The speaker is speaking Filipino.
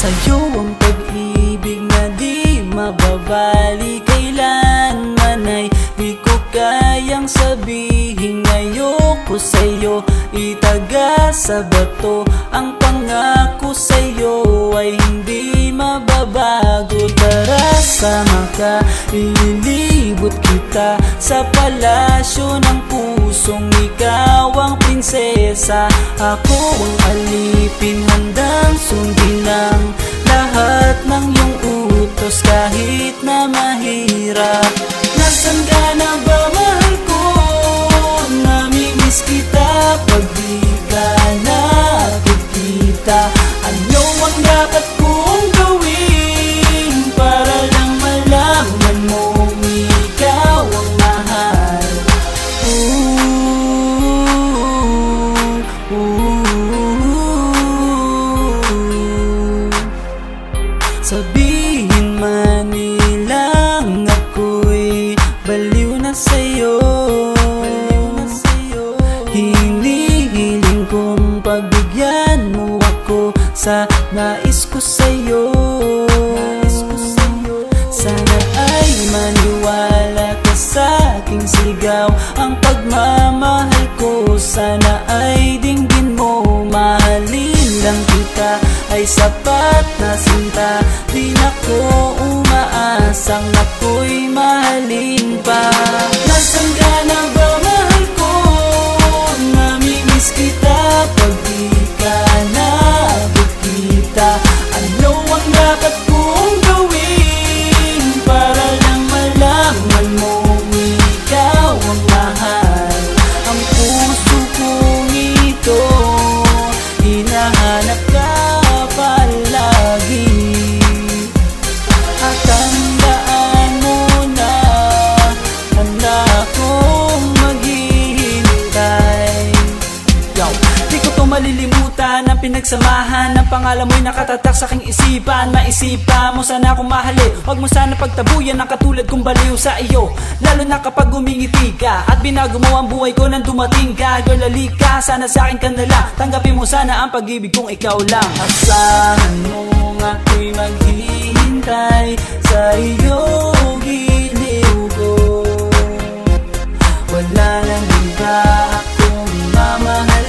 Sa'yo ang pag-ibig na di mababali, kailanman ay di ko kayang sabihin. Ayoko sa'yo itaga sa bato, ang pangako sa'yo ay hindi mababago. Tara sama ka, ililibot kita sa palasyo ng pusong ikaw ang prinsesa. Ako ang alipin, handang sundin ang lahat ng iyong utos kahit na mahirap. Nasaan ka na ba, mahal ko? Namimiss kita pag di ka nakikita. Ano ang dapat kong gawin para lang malaman mo ikaw ang mahal? Sabihin man nilang ako'y baliw na sa'yo, hinihiling kong pagbigyan mo ako sa nais ko sa'yo. Sana ay maniwala ka sa aking sigaw, ang pagmamahal ko sana ay dinggin mo. Mahalin lang kita ay sapat na sinta, di na ko umaasang ako'y mahalin pa. Nasaan ka na ba, mahal ko? Namimiss kita pag di ka nakikita. Ano ang dapat kong gawin para lang malaman mo ikaw ang mahal? Ang puso kong ito hinahanap ka palagi, at tandaan mo na handa akong maghihintay. Yo, di ko to malilimutan ang pinagsamahan ng pangalan mo'y nakatatak sa aking isipan. Maisipan mo sana akong mahalin, huwag mo sana pagtabuyan ang katulad kong baliw sa iyo. Lalo na kapag umingiti ka at binago mo ang buhay ko nang dumating ka. Girl, halika, sana sa akin ka na lang, tanggapin mo sana ang pag-ibig kong ikaw lang. Asahan mo ako'y maghihintay sa iyo, giliw ko. Wala nang iba akong mamahal